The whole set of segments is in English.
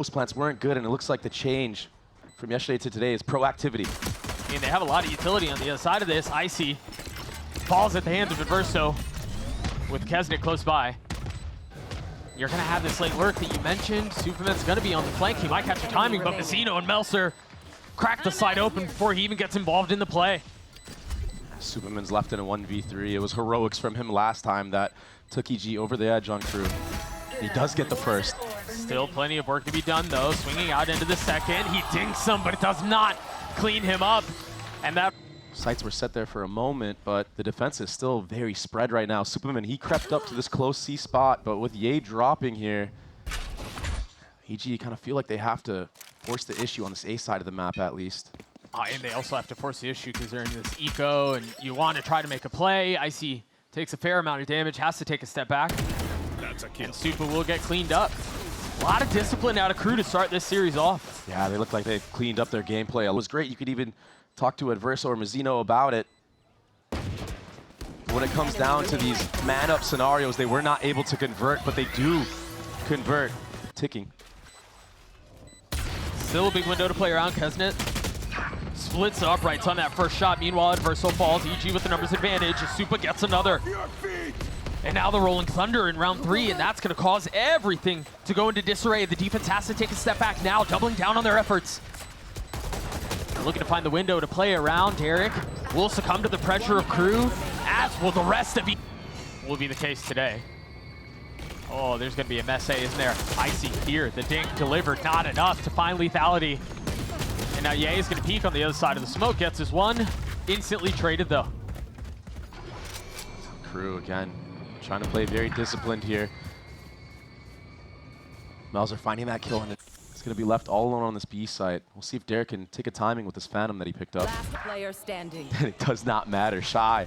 Those plants weren't good, and it looks like the change from yesterday to today is proactivity. I mean, they have a lot of utility on the other side of this. Icy falls at the hands of Adverso with Kesnick close by. You're going to have this late lurk that you mentioned. Superman's going to be on the flank. He might catch the timing, but Mazzino and Melser crack the side open before he even gets involved in the play. Superman's left in a 1v3. It was heroics from him last time that took EG over the edge on KRU. He does get the first. Still plenty of work to be done, though. Swinging out into the second. He dinks him, but it does not clean him up. And that... Sights were set there for a moment, but the defense is still very spread right now. Superman, he crept up to this close C spot, but with Ye dropping here, EG kind of feel like they have to force the issue on this A side of the map at least. And they also have to force the issue because they're in this eco, and you want to try to make a play. Icy takes a fair amount of damage, has to take a step back. That's a kill. And Supa will get cleaned up. A lot of discipline out of KRU to start this series off. Yeah, they look like they've cleaned up their gameplay. It was great. You could even talk to Adverso or Mazzino about it. But when it comes down to these man-up scenarios, they were not able to convert, but they do convert. Ticking. Still a big window to play around. Kesnet splits uprights on that first shot. Meanwhile, Adverso falls. EG with the numbers advantage. Supa gets another. And now the Rolling Thunder in round 3, and that's going to cause everything to go into disarray. The defense has to take a step back now, doubling down on their efforts. They're looking to find the window to play around. Derek will succumb to the pressure of KRU, as will the rest of will be the case today. Oh, there's going to be a mess, isn't there? Icy here, the dink delivered, not enough to find lethality. And now Ye is going to peek on the other side of the smoke, gets his one, instantly traded though. KRU again, trying to play very disciplined here. Melser finding that kill, and it's going to be left all alone on this B site. We'll see if Derek can take a timing with this Phantom that he picked up. Last player standing. It does not matter. Shy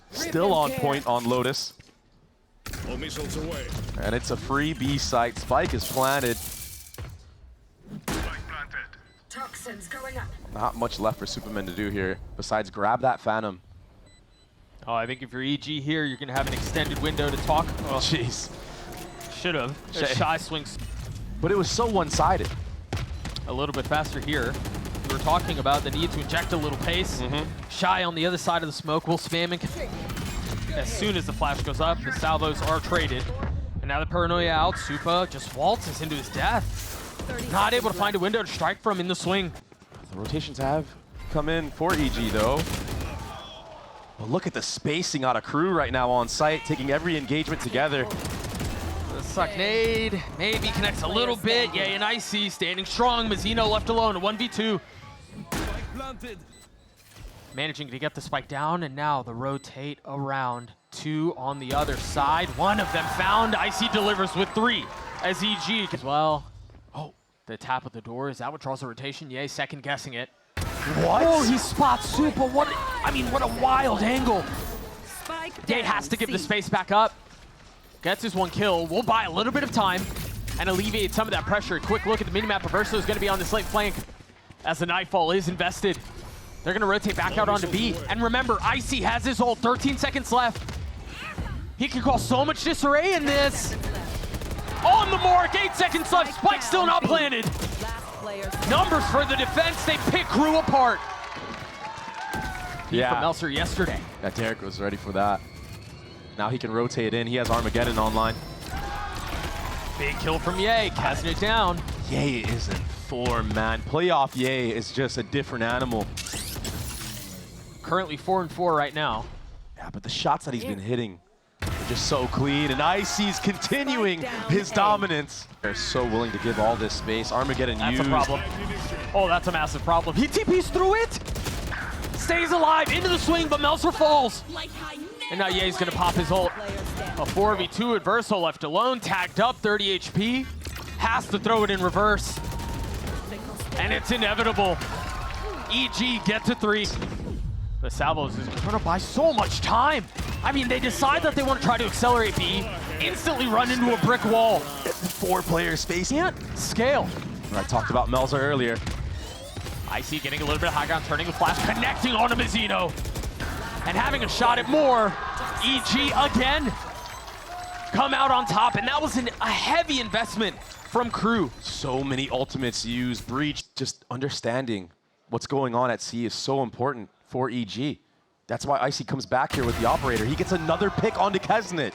still on point on Lotus. All missiles away. And it's a free B site. Spike is planted. Toxins going up. Not much left for Superman to do here besides grab that Phantom. Oh, I think if you're EG here, you're going to have an extended window to talk. Oh, jeez. Should have. Shy swings. But it was so one-sided. A little bit faster here. We were talking about the need to inject a little pace. Shy on the other side of the smoke will spam and as soon as the flash goes up, the salvos are traded. And now the paranoia out, Supa just waltzes into his death. Not able to find a window to strike from in the swing. The rotations have come in for EG though. But look at the spacing out of KRU right now on site, taking every engagement together. The suck nade maybe connects a little bit. Ye and Icy standing strong. Mazzino left alone, a 1v2. Managing to get the spike down, and now the rotate around. 2 on the other side. One of them found. Icy delivers with 3 as EG as well. Oh, the tap of the door. Is that what draws the rotation? Ye second guessing it. What? Oh, he spots Supa. What a wild angle. Ye has to give the space back up. Gets his 1 kill. We'll buy a little bit of time and alleviate some of that pressure. A quick look at the minimap. Adverso is going to be on this late flank as the Nightfall is invested. They're going to rotate back out onto B. And remember, Icy has his ult. 13 seconds left. He can cause so much disarray in this. On the mark, 8 seconds left. Spike still not planted. Numbers for the defense. They pick KRU apart. Yeah. From Melser yesterday. Yeah, Derek was ready for that. Now he can rotate in. He has Armageddon online. Big kill from Ye, casting it down. Ye is in form, man. Playoff Ye is just a different animal. Currently 4-4 right now. Yeah, but the shots that he's been hitting are just so clean, and Icy's continuing his dominance. They're so willing to give all this space. Armageddon That's used. a problem. Oh, that's a massive problem. He TP's through it. Stays alive into the swing, but Melser falls. And now Ye's gonna pop his ult. A 4v2 Adverso left alone, tagged up, 30 HP. Has to throw it in reverse. And it's inevitable. EG get to 3. The Salvos is gonna buy so much time. I mean, they decide that they want to try to accelerate B, instantly run into a brick wall. 4-player space. Can't scale. I talked about Melser earlier. Icy getting a little bit of high ground, turning the flash, connecting onto Mazzino. And having a shot at more. EG again. come out on top, and that was a heavy investment from KRU. So many ultimates used. Breach, just understanding what's going on at C is so important for EG. That's why Icy comes back here with the operator. He gets another pick onto Kesnet.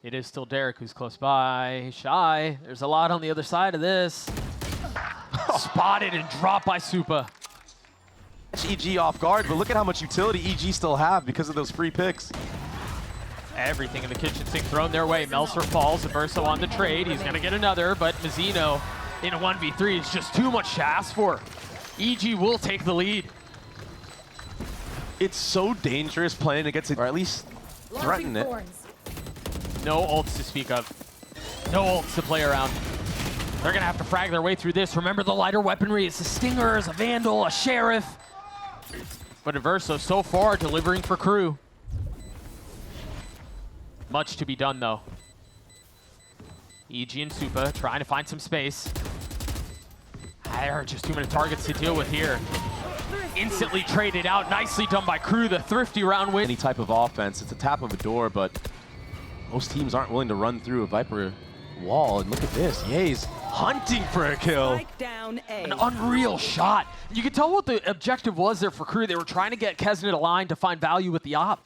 It is still Derek who's close by. Shy, there's a lot on the other side of this. Spotted and dropped by Supa. EG off guard, but look at how much utility EG still have because of those free picks. Everything in the kitchen sink thrown their way. Melser falls, Verso on the trade. He's gonna get another, but Mazzino in a 1v3 is just too much to ask for. EG will take the lead. It's so dangerous playing against it, or at least threaten it. No ults to speak of. No ults to play around. They're gonna have to frag their way through this. Remember the lighter weaponry. It's a Stinger, it's a Vandal, a Sheriff. But Verso so far delivering for KRU. Much to be done though. EG and Supa trying to find some space. There are just too many targets to deal with here. Instantly traded out. Nicely done by KRU. The thrifty round win. Any type of offense, it's a tap of a door, but most teams aren't willing to run through a Viper wall. And look at this. Ye's hunting for a kill. Down A. An unreal shot. You can tell what the objective was there for KRU. They were trying to get Kesnet aligned to find value with the op.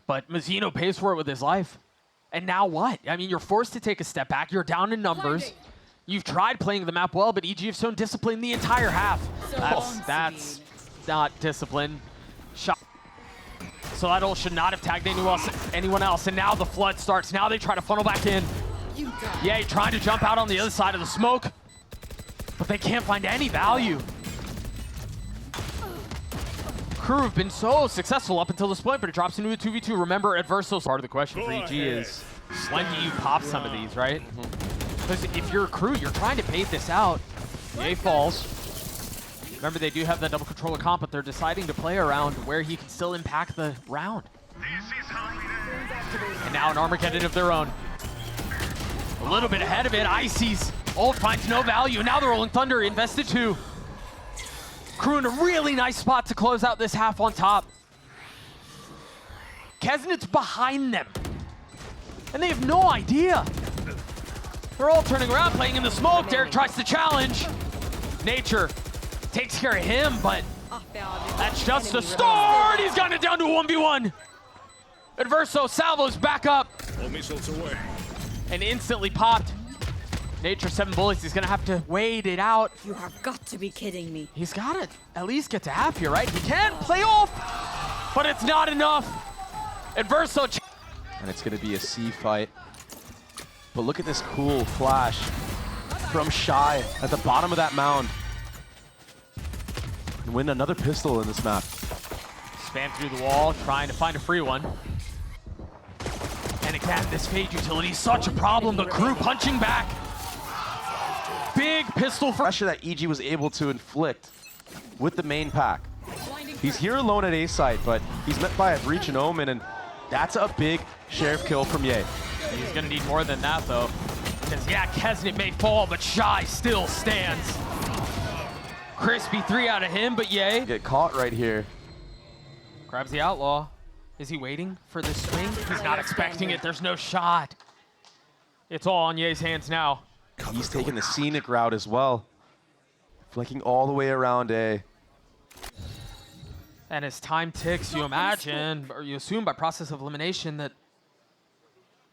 But Mazzino pays for it with his life. And now what? I mean, you're forced to take a step back. You're down in numbers. You've tried playing the map well, but EG have shown discipline the entire half. That's not discipline. Shot. So that ult should not have tagged anyone else. And now the flood starts. Now they try to funnel back in. Yeah, trying to jump out on the other side of the smoke. But they can't find any value. KRU have been so successful up until this point, but it drops into a 2v2. Remember, Adverso's part of the question for EG is, when do you pop some of these, right? Because if you're KRU, you're trying to bait this out. Ye falls. Remember, they do have that double controller comp, but they're deciding to play around where he can still impact the round. And now an Armageddon of their own. A little bit ahead of it. Icy's ult finds no value. Now the Rolling Thunder invested too. KRU in a really nice spot to close out this half on top. Kesnet's behind them. And they have no idea. They're all turning around, playing in the smoke. Derek tries to challenge. Nature takes care of him, but that's just a start. He's gotten it down to a 1v1. Adverso salvos back up. All missiles away. And instantly popped. Nature 7 bullets. He's gonna have to wait it out. You have got to be kidding me. He's gotta at least get to half here, right? He can play off, but it's not enough. Adverso. And it's gonna be a C fight. But look at this cool flash from Shy at the bottom of that mound. And win another pistol in this map. Spam through the wall, trying to find a free one. And again, this fade utility is such a problem, but KRU punching back. Big pistol for pressure that EG was able to inflict with the main pack. He's here alone at A site, but he's met by a Breach and Omen, and that's a big Sheriff kill from Ye. He's gonna need more than that though. Because yeah, Kesnet may fall, but Shy still stands. Crispy 3 out of him, but Ye Get caught right here. grabs the Outlaw. Is he waiting for this swing? He's not expecting it. There's no shot. It's all on Ye's hands now. He's taking the scenic route as well. Flanking all the way around A. And as time ticks, you imagine, or you assume by process of elimination that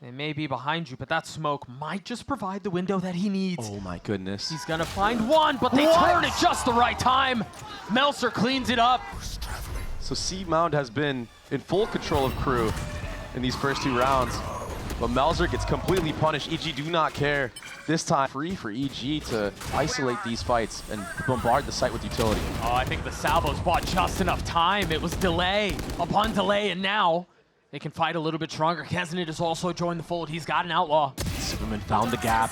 they may be behind you, but that smoke might just provide the window that he needs. Oh my goodness. He's gonna find one, but they turn at just the right time. Melser cleans it up. So C Mound has been in full control of KRU in these first 2 rounds. But Melzer gets completely punished. EG do not care. This time, free for EG to isolate these fights and bombard the site with utility. Oh, I think the salvos bought just enough time. It was delay upon delay, and now they can fight a little bit stronger. Kesnet has also joined the fold. He's got an Outlaw. Superman found the gap.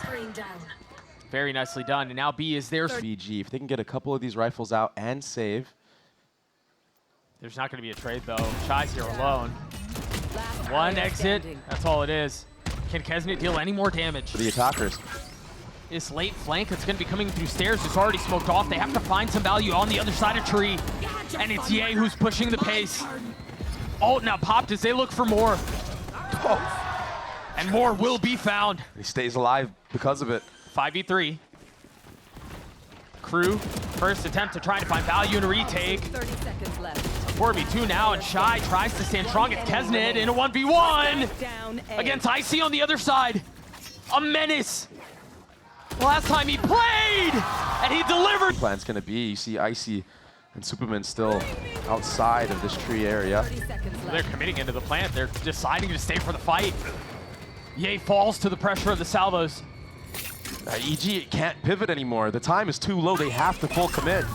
Very nicely done, and now B is there. BG, if they can get a couple of these rifles out and save. There's not gonna be a trade though. Shy's here alone. One exit, that's all it is. Can Kesnet deal any more damage? For the attackers. This late flank that's going to be coming through stairs is already smoked off. They have to find some value on the other side of tree. And it's Ye who's pushing the pace. ult now popped as they look for more. And more will be found. He stays alive because of it. 5v3. KRU, first attempt to try to find value in a retake. 30 seconds left. 4v2 now, and Shy tries to stand strong at Kesnet in a 1v1 Down A. against Icy on the other side. A menace. Last time he played, and he delivered. Plan's gonna be, you see Icy and Superman still outside of this tree area. 30 seconds They're left. committing into the plant. They're deciding to stay for the fight. Ye falls to the pressure of the salvos. EG can't pivot anymore. The time is too low. They have to full commit.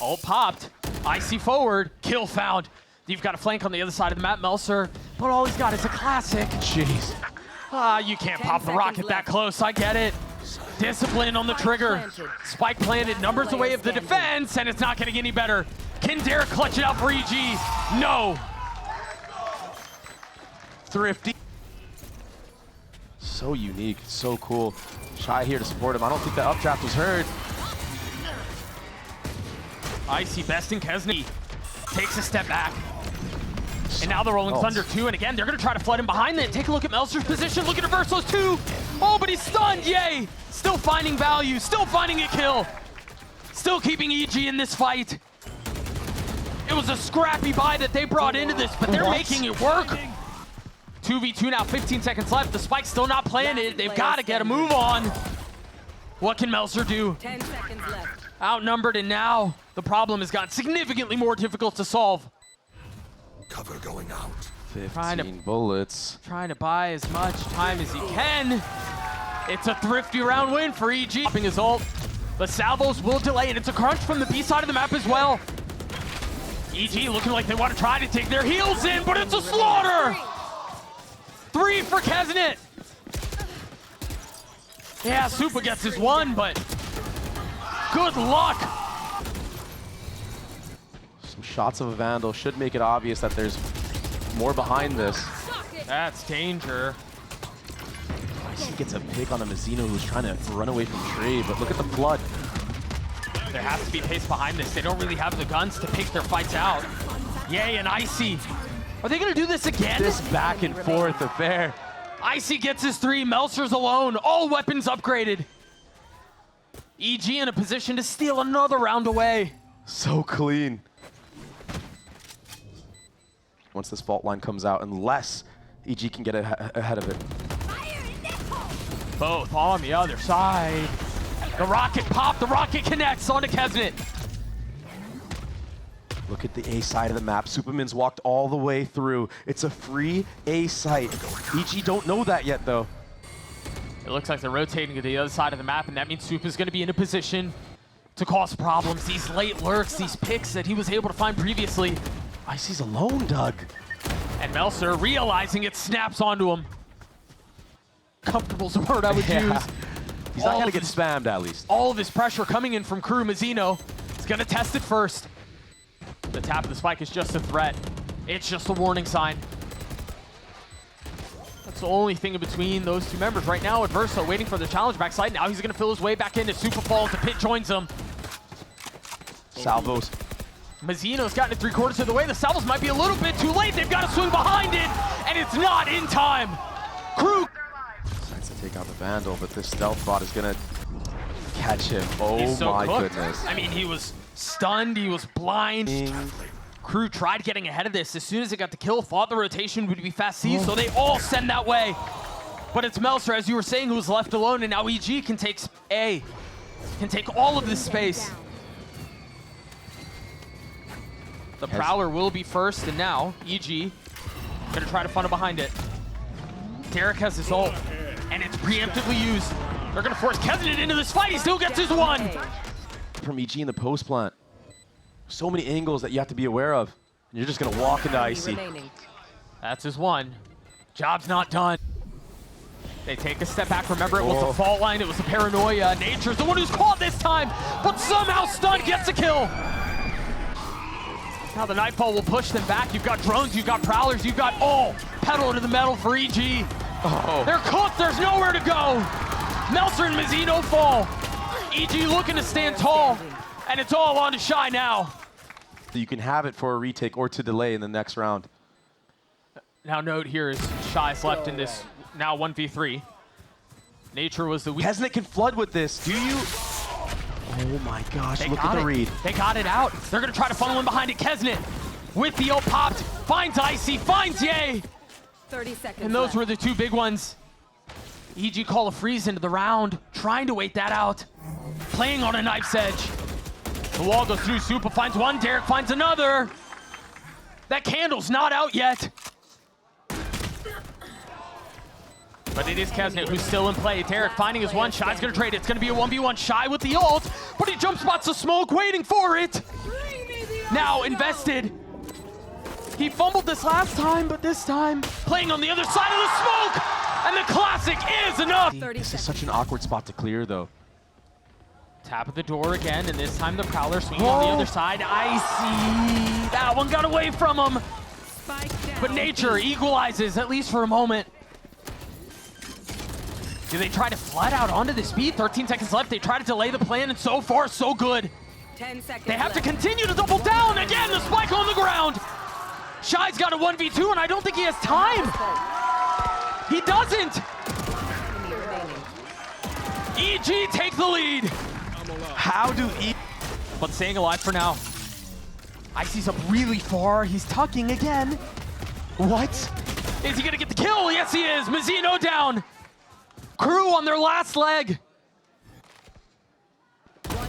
Ult popped. Icy forward. Kill found. You've got a flank on the other side of the map, Melser. But all he's got is a classic. Jeez. You can't 10 pop the rocket seconds that left. close. I get it. Discipline on the trigger. planted. Spike planted. Numbers away of the defense, and it's not getting any better. Can Derek clutch it out for EG? No. Thrifty. So unique, so cool. Shy here to support him. I don't think that updraft was heard. Icy besting Kesney. Takes a step back. And now the Rolling Thunder 2, and again, they're gonna try to flood him behind it. Take a look at Melser's position, look at Reverso's 2. Oh, but he's stunned, yay! Still finding value, still finding a kill. Still keeping EG in this fight. It was a scrappy buy that they brought into this, but they're making it work. 2v2 now, 15 seconds left. The spike's still not planted. They've got to get a move on. What can Melser do? 10 seconds left. Outnumbered, and now the problem has gotten significantly more difficult to solve. Cover going out. 15 bullets. Trying to buy as much time as he can. It's a thrifty round win for EG. Popping his ult. The salvos will delay, and it's a crunch from the B side of the map as well. EG looking like they want to try to take their heels in, but it's a slaughter! 3 for Kesnet. Yeah, Super gets his 1, but good luck. Some shots of a Vandal should make it obvious that there's more behind this. That's danger. Icy gets a pick on a Mazzino who's trying to run away from tree, but look at the flood. There has to be pace behind this. They don't really have the guns to pick their fights out. Yay, and Icy. Are they gonna do this again? This back and forth affair. Icy gets his 3, Melser's alone, all weapons upgraded. EG in a position to steal another round away. So clean. Once this fault line comes out, unless EG can get ahead of it. Both on the other side. The rocket popped, the rocket connects onto Kesnet. Look at the A side of the map. Superman's walked all the way through. It's a free A site. EG don't know that yet, though. It looks like they're rotating to the other side of the map, and that means Super's gonna be in a position to cause problems. These late lurks, these picks that he was able to find previously. Icy's alone, Doug. And Melser, realizing it, snaps onto him. Comfortable's the word I would use. He's not All gonna of get his- spammed, at least. All of his pressure coming in from KRU. Mazzino is gonna test it first. The tap of the spike is just a threat. It's just a warning sign. That's the only thing in between those two members right now. Adverso waiting for the challenge backside. Now he's gonna fill his way back into Super Falls. The pit joins him. Salvos. Mazzino's gotten it 3/4 of the way. The salvos might be a little bit too late. They've got to swing behind it, and it's not in time. KRU Decides to take out the Vandal, but this stealth bot is gonna catch him. Oh He's so my cooked. goodness. I mean, he was stunned. He was blind. KRU tried getting ahead of this. As soon as it got the kill, thought the rotation would be fast C, so they all send that way. But it's Melser, as you were saying, who was left alone, and now EG can take A. Can take all of this space. The Prowler will be first, and now EG gonna try to funnel behind it. Derek has his ult, and it's preemptively used. They're gonna force Kesnet into this fight. He still gets his 1. From EG in the post plant. So many angles that you have to be aware of. And you're just gonna walk into Icy. Remaining. That's his 1. Job's not done. They take a step back. Remember, it was the fault line. It was the paranoia. Nature's the one who's caught this time, but somehow stunned gets a kill. Now the Nightfall will push them back. You've got drones, you've got prowlers, you've got all pedal to the metal for EG. They're cooked. There's nowhere to go. Melser and Mazzino fall. EG looking to stand tall, and it's all on to Shy now. You can have it for a retake or to delay in the next round. Now note here is Shy's left in this now 1v3. Nature was the weak. Kesnet can flood with this. Do you? Oh my gosh, They look got at the it. read. They got it out. They're gonna try to funnel in behind it. Kesnet with the ult popped, finds Icy, finds Ye. 30 seconds And those left. were the two big ones. EG call a freeze into the round, trying to wait that out. Playing on a knife's edge. The wall goes through, Supa finds one, Derek finds another. That candle's not out yet. But it is Kesnet who's still in play. Derek finding his one, Shy's gonna trade it. It's gonna be a 1v1, Shy with the ult, but he jump spots the smoke, waiting for it. Now invested. He fumbled this last time, but this time playing on the other side of the smoke, and the classic is enough. 30 This is seconds. such an awkward spot to clear, though. Tap at the door again, and this time the Prowler swinging on the other side. Icy, that one got away from him, Spike down. but Nature equalizes, at least for a moment. Do they try to flood out onto the speed? 13 seconds left, they try to delay the plan, and so far, so good. 10 seconds They have to left. continue to double down. Again, the spike on the ground. Shy's got a 1v2, and I don't think he has time. He doesn't. Remaining. EG take the lead. How do But staying alive for now. Icy's up really far. He's tucking again. What? Is he gonna get the kill? Yes, he is. Mazzino down. KRU on their last leg.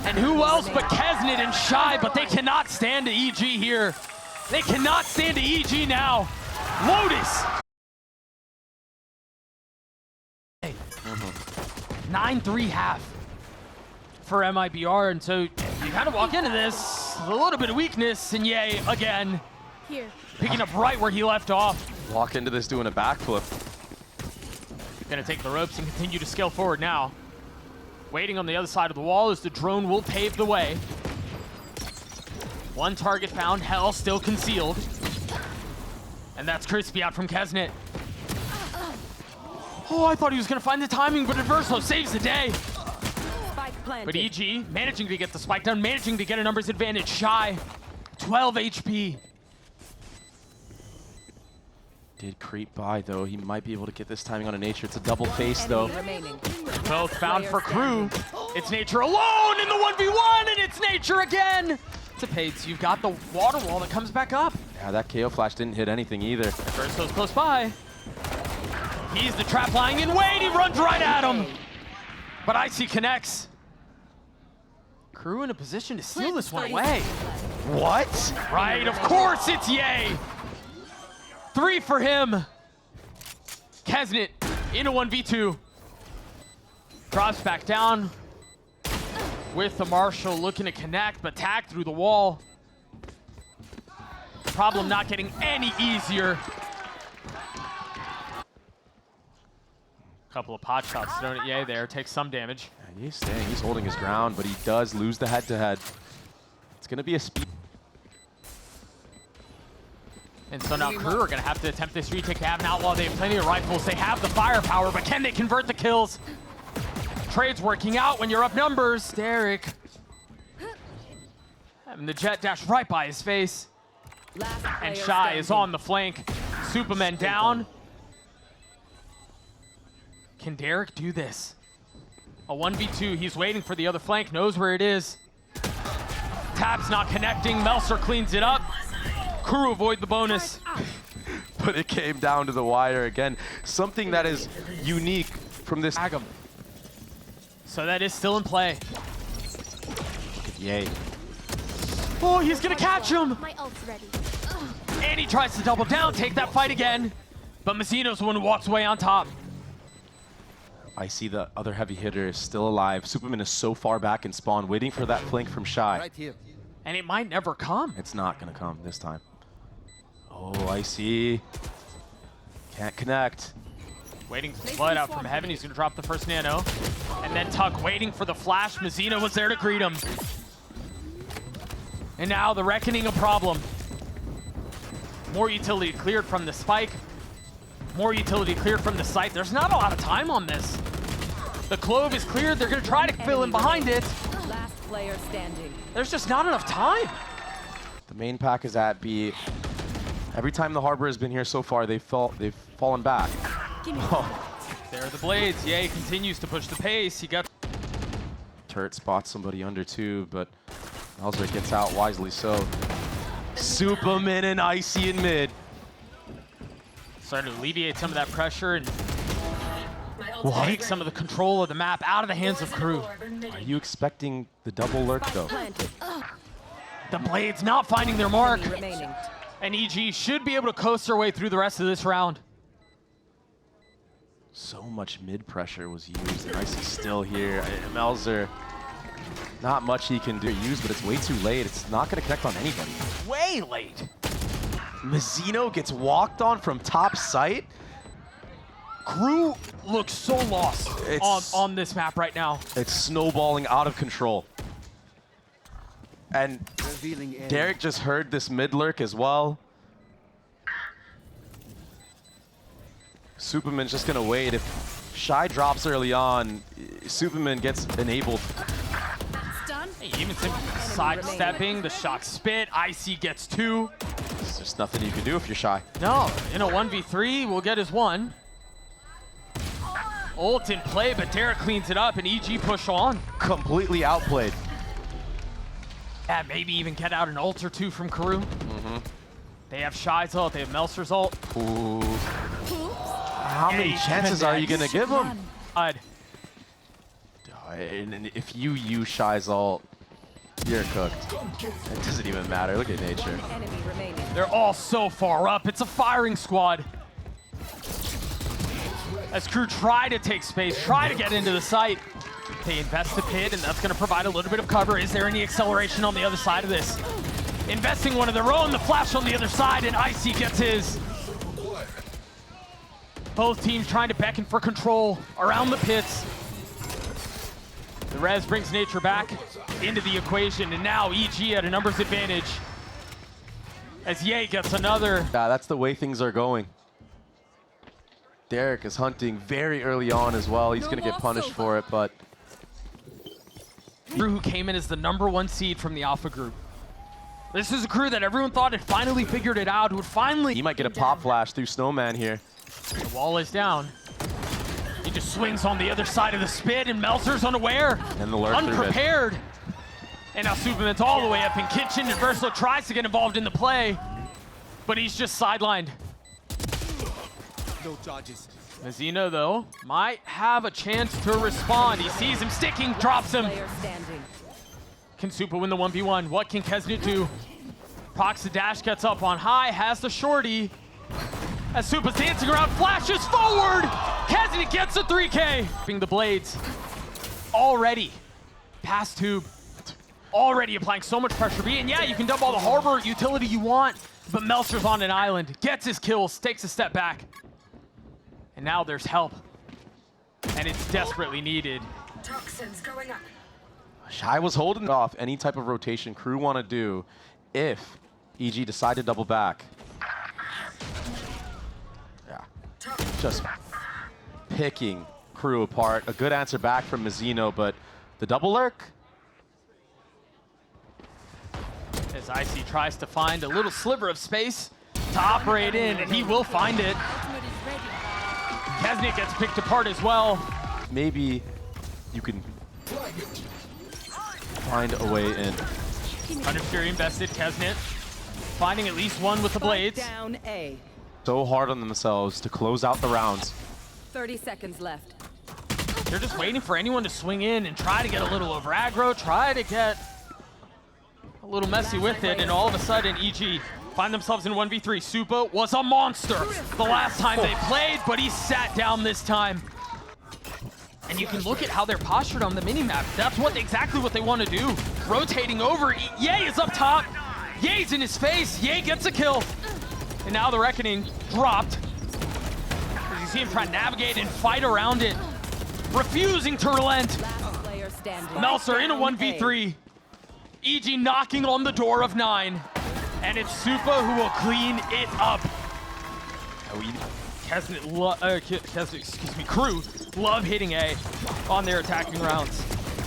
And who else but Kesnet and Shy, but they cannot stand to EG here. They cannot stand to EG now. Lotus. 9-3 half for MIBR, and so you kind of walk into this with a little bit of weakness, and Ye again Here. picking up right where he left off. walk into this doing a backflip? Gonna take the ropes and continue to scale forward now. Waiting on the other side of the wall as the drone will pave the way. One target found, Hell still concealed. And that's Crispy out from Kesnet. Oh, I thought he was gonna find the timing, but Adverso saves the day. Spike planted. But EG managing to get the spike down, managing to get a numbers advantage. Shy, 12 HP. Did creep by, though. He might be able to get this timing on a Nature. It's a double face, though. Enemy remaining. Both found for KRU. It's Nature alone in the 1v1, and it's Nature again. Dissipates. You've got the water wall that comes back up. Yeah, that KO flash didn't hit anything either. Verso's close by. He's the trap lying in wait. He runs right at him. But Icy connects. KRU in a position to steal this one away. What? Right, of course it's Ye. 3 for him. Kesnet in a 1v2. Drops back down with the Marshall looking to connect, but tagged through the wall. Problem not getting any easier. Couple of pot shots thrown at Ye there, takes some damage. Yeah, he's staying. He's holding his ground, but he does lose the head-to-head. It's going to be a speed. And so now KRU are going to have to attempt this retake. They have an Outlaw, they have plenty of rifles, they have the firepower, but can they convert the kills? Trade's working out when you're up numbers. Derek having the jet dash right by his face. Last And player Shy is standing. on the flank. Superman down. Can Derek do this? A 1v2, he's waiting for the other flank, knows where it is. Tap's not connecting, Melser cleans it up. KRU avoid the bonus. But it came down to the wire again. Something that is unique from this. Tag him. So that is still in play. Yay. Oh, he's gonna catch him. My ult's ready. And he tries to double down, take that fight again. But Mazzino's the one who walks away on top. I see the other heavy hitter is still alive. Superman is so far back in spawn, waiting for that flank from Shy. Right here. And it might never come. It's not going to come this time. Oh, I see. Can't connect. Waiting for the flood out from heaven. He's gonna drop the first nano. And then Tuck waiting for the flash. Mazzino was there to greet him. And now the reckoning a problem. More utility cleared from the spike. More utility cleared from the site. There's not a lot of time on this. The Clove is cleared. They're gonna try to fill in behind it. Last player standing. There's just not enough time. The main pack is at B. Every time the Harbor has been here so far, they've fallen back. There are the blades. Ye continues to push the pace. He got Turret spots somebody under two, but Melzer gets out wisely so. Superman and Icy in mid. starting to alleviate some of that pressure and take some of the control of the map out of the hands of KRU. Are you expecting the double lurk though? The blades not finding their mark. Remaining. And EG should be able to coast their way through the rest of this round. So much mid pressure was used, and Icy's still here. Melzer, not much he can use, but it's way too late. It's not going to connect on anybody. Way late. Mazzino gets walked on from top site. KRU looks so lost on this map right now. It's snowballing out of control. And Derek just heard this mid lurk as well. Superman's just gonna wait. If Shy drops early on, Superman gets enabled. Hey, even sidestepping, the shock spit, Icy gets 2. There's just nothing you can do if you're Shy. No, in a 1v3, we'll get his 1. Ult in play, but Derek cleans it up and EG push on. Completely outplayed. Yeah, maybe even get out an ult or 2 from KRU. They have Shy's ult, they have Melser's ult. Ooh. How many chances are you gonna give him? And if you use Shy's ult, you're cooked. It doesn't even matter. Look at nature. Enemy remaining. They're all so far up. It's a firing squad. As KRU try to take space, try to get into the site. They invest the pit, and that's going to provide a little bit of cover. Is there any acceleration on the other side of this? Investing one of their own, the flash on the other side, and Icy gets his. Both teams trying to beckon for control around the pits. The res brings nature back into the equation, and now EG at a numbers advantage. As Ye gets another. Yeah, that's the way things are going. Derek is hunting very early on as well. He's going to get punished for it, but... KRU, who came in as the #1 seed from the Alpha group. This is a KRU that everyone thought had finally figured it out, would finally... He might get a pop flash through Snowman here. The wall is down. He just swings on the other side of the spit, and Melzer's unaware. And the lurk unprepared. And now Superman's all the way up in kitchen, and Versal tries to get involved in the play, but he's just sidelined. No charges. Mazzino, though, might have a chance to respond. He sees him sticking, drops him. Player standing. Can Supa win the 1v1? What can Kesnet do? Procs the dash, gets up on high, has the shorty. As Supa's dancing around, flashes forward! Kesnet gets a 3K! Being the blades. Already. Past tube. Already applying so much pressure. And yeah, you can dump all the harbor utility you want, but Melzer's on an island. Gets his kills, takes a step back. And now there's help. And it's desperately needed. Toxins going up. Shy was holding off any type of rotation KRU want to do if EG decide to double back. Yeah, just picking KRU apart. A good answer back from Mazzino, but the double lurk? As Icy tries to find a little sliver of space to operate in, and he will find it. Kesnet gets picked apart as well. Maybe you can find a way in. Under Fury invested, Kesnet finding at least one with the blades. Down A. So hard on themselves to close out the rounds. 30 seconds left. They're just waiting for anyone to swing in and try to get a little over aggro, try to get a little messy with it, and all of a sudden EG find themselves in 1v3. Supa was a monster the last time they played, but he sat down this time. And you can look at how they're postured on the minimap. That's exactly what they want to do. Rotating over. Ye is up top. Ye's in his face. Ye gets a kill. And now the Reckoning dropped. As you see him try to navigate and fight around it. Refusing to relent. Last player standing. Melzer in a 1v3. EG knocking on the door of 9. And it's Supa who will clean it up. KRU love hitting A on their attacking rounds.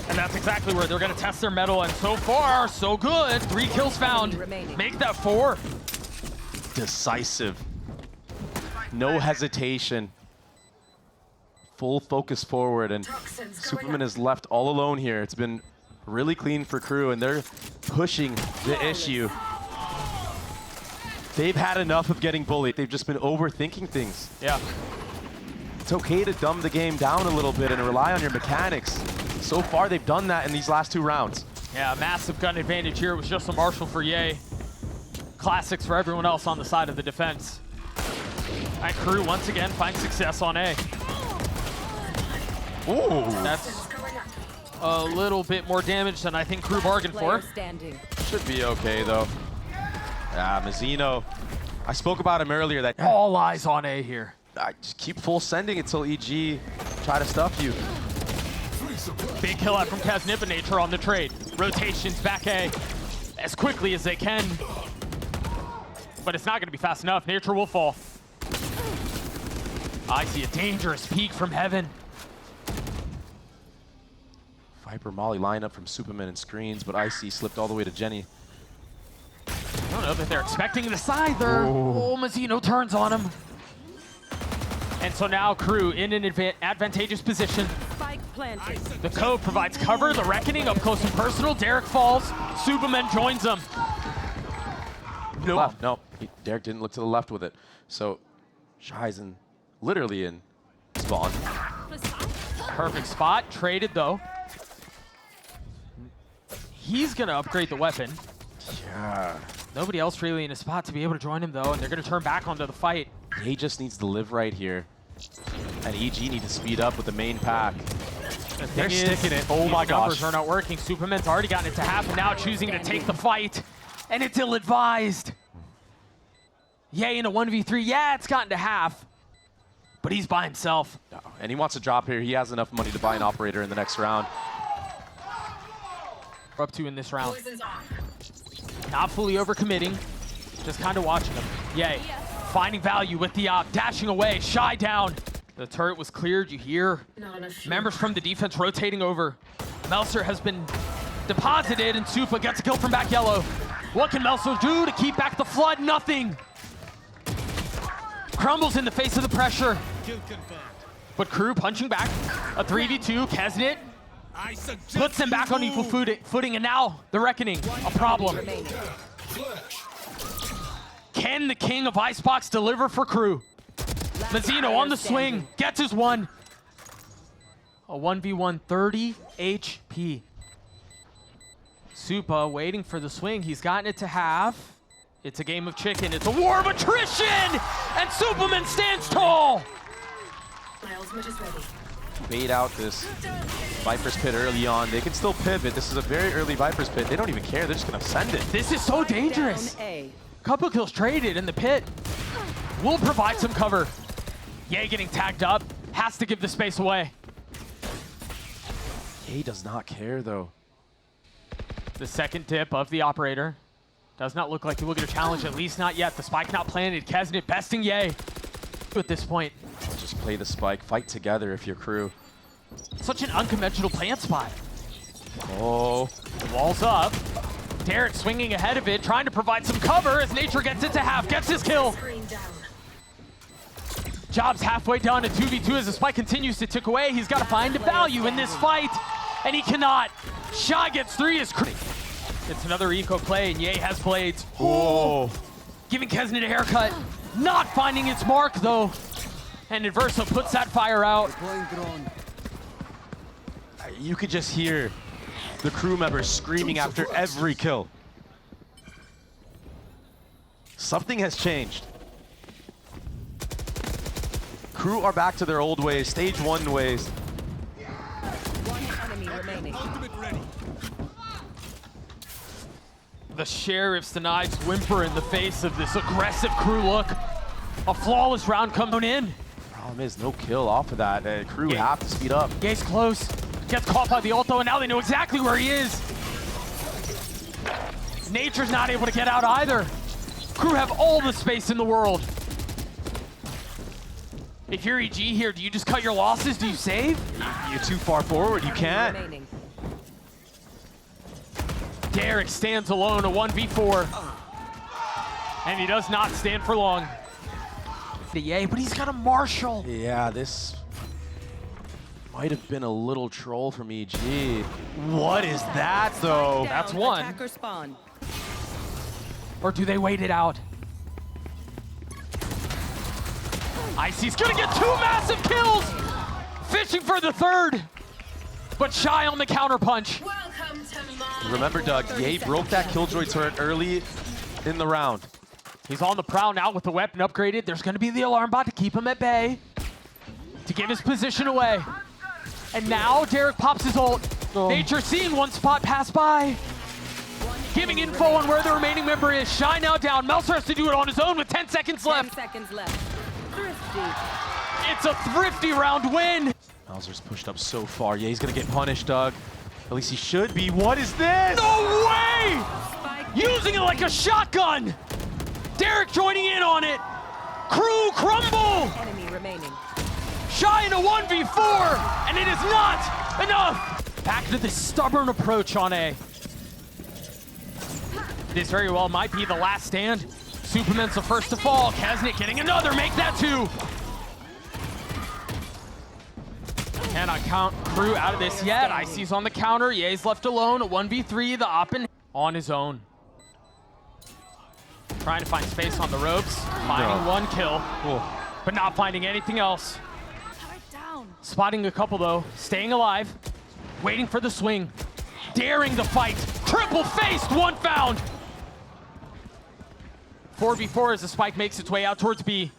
And that's exactly where they're going to test their mettle. And so far, so good. 3 kills found. Make that 4. decisive. No hesitation. Full focus forward, and Superman is left all alone here. It's been really clean for KRU, and they're pushing the issue. They've had enough of getting bullied. They've just been overthinking things. Yeah. It's okay to dumb the game down a little bit and rely on your mechanics. So far, they've done that in these last 2 rounds. Yeah, massive gun advantage here. It was just a Marshall for Ye. Classics for everyone else on the side of the defense. And KRU once again finds success on A. Ooh. That's a little bit more damage than I think KRU bargained Player for. standing. Should be okay, though. Yeah, Mazzino. I spoke about him earlier. That All eyes on A here. I just keep full sending until EG try to stuff you. Big kill out from Kesnit, but Nature on the trade. Rotations back A as quickly as they can. But it's not going to be fast enough. Nature will fall. I see a dangerous peek from heaven. Viper Molly lineup from Superman and screens, but Icy slipped all the way to Jenny. I don't know that they're expecting this either. Oh, Mazzino turns on him. And so now KRU in an advantageous position. Spike planted. The code provides cover. The Reckoning up close and personal. Derek falls. Superman joins him. Left. No, Derek didn't look to the left with it. So Shy's literally in spawn. Perfect spot. Traded though. He's gonna upgrade the weapon. Yeah. Nobody else really in a spot to be able to join him though, and they're gonna turn back onto the fight. He just needs to live right here. And EG need to speed up with the main pack. They're sticking it. Oh my gosh. Numbers are not working. Superman's already gotten it to half and now choosing to take the fight. And it's ill-advised. Yay in a 1v3. Yeah, it's gotten to half. But he's by himself. No. And he wants to drop here. He has enough money to buy an operator in the next round. We're up to in this round. Poison's on. Not fully overcommitting. Just kind of watching him. Yay. Finding value with the op. Dashing away. Shy down. The turret was cleared. You hear Not enough fuel. members from the defense rotating over. Melser has been deposited, and Supa gets a kill from back yellow. What can Melser do to keep back the flood? Nothing. Crumbles in the face of the pressure. But KRU punching back. A 3v2. Kesnit puts them back on equal footing, and now the Reckoning, a problem. Remaining. Can the king of Icebox deliver for KRU? Mazzino on the swing, gets his one. A 1v1, 30 HP. Supa waiting for the swing. He's gotten it to half. It's a game of chicken. It's a war of attrition! And Superman stands tall! My ultimate is ready. Bait out this Viper's Pit early on. They can still pivot. This is a very early Viper's Pit. They don't even care. They're just going to send it. This is so dangerous. Down A. Couple kills traded in the pit. Will provide some cover. Ye getting tagged up. Has to give the space away. He does not care, though. The second dip of the operator. Does not look like he will get a challenge, at least not yet. The spike not planted. Kesnit besting Ye at this point. Just play the spike. Fight together if you're KRU. Such an unconventional plant spot. Oh. Walls up. Derek swinging ahead of it, trying to provide some cover as Nature gets it to half, gets his kill. Screen down. Job's halfway done at 2v2 as the spike continues to tick away. He's got to find a value in this fight, and he cannot. Shy gets 3 as it's another eco play, and Ye has blades. Oh. Giving Kesnit a haircut. Not finding its mark, though. And Adverso puts that fire out. You could just hear the crew members screaming after every kill. Something has changed. KRU are back to their old ways, stage 1 ways. One enemy remaining. The Sheriff's denied whimper in the face of this aggressive KRU look. A flawless round coming in. Problem is, no kill off of that. KRU have to speed up. Ye's close. Gets caught by the ult though, and now they know exactly where he is. Nature's not able to get out either. KRU have all the space in the world. If you're EG here, do you just cut your losses? Do you save? You're too far forward. You can't. Remaining. Derek stands alone, a 1v4. And he does not stand for long. Yay, but he's got a Marshall. Yeah, this might have been a little troll from EG. What is that, though? That's one. Attacker spawn. Or do they wait it out? Icy's gonna get 2 massive kills! Fishing for the third, but shy on the counterpunch. Welcome to my Remember, Doug, Ye broke that Killjoy turret early in the round. He's on the prowl now with the weapon upgraded. There's gonna be the alarm bot to keep him at bay, to give his position away. And now Derek pops his ult. Nature seeing one spot pass by. Giving info on where the remaining member is. Shy now down. Melser has to do it on his own with 10 seconds 10 left. seconds left. Thrifty. It's a thrifty round win. Melser's pushed up so far. Yeah, he's gonna get punished, Doug. At least he should be. What is this? No way! Spike Using it like a shotgun. Derek joining in on it. Crew crumble. enemy remaining. Shy in a 1v4, and it is not enough. Back to the stubborn approach on A. This very well might be the last stand. Superman's the first to fall. Kaznit getting another, make that 2. Cannot count Crew out of this yet. Icy's on the counter. Ye's left alone. A 1v3, the Oppen on his own. Trying to find space on the ropes. Finding 1 kill, but not finding anything else. Spotting a couple though, staying alive, waiting for the swing, daring the fight. Triple faced, 1 found. 4v4 as the spike makes its way out towards B.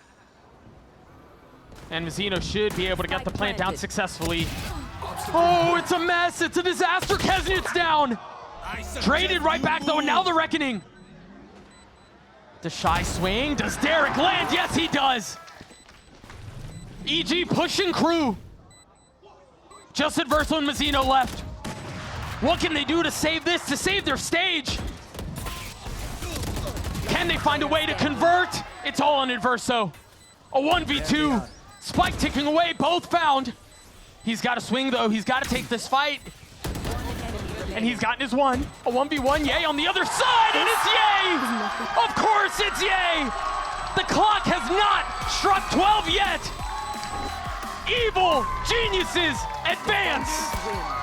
And Mazzino should be able to get the plant down successfully. Oh, it's a mess, it's a disaster. Kesnit's down. Traded right back though, and now the reckoning. The Shy swing, does Derek land? Yes, he does. EG pushing Crew. Just Adverso and Mazzino left. What can they do to save this, to save their stage? Can they find a way to convert? It's all on Adverso. A 1v2. Spike ticking away, both found. He's got to swing though, he's got to take this fight. And he's gotten his 1. A 1v1, Ye on the other side, and it's Ye! Of course it's Ye! The clock has not struck 12 yet! Evil geniuses advance!